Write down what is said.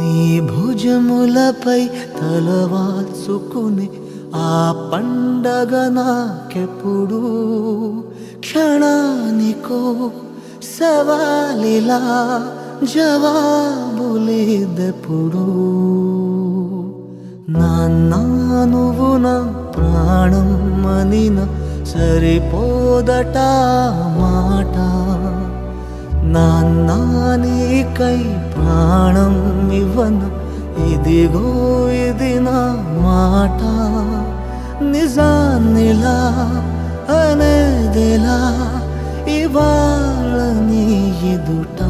నీ భుజములపై తలవాల్చుకుని ఆ పండగ నాకెప్పుడు క్షణానికో సవాలిలా జవాబులేదెప్పుడు నాన్నా నువ్వు నా ప్రాణం అనిన సరిపోదట మాట నాన్నా నీకై ప్రాణం ఇవ్వన ఇదిగో ఇది నా మాట నిజాన్నిలా అనేదిలా ఇవాళ నీ ఎదుట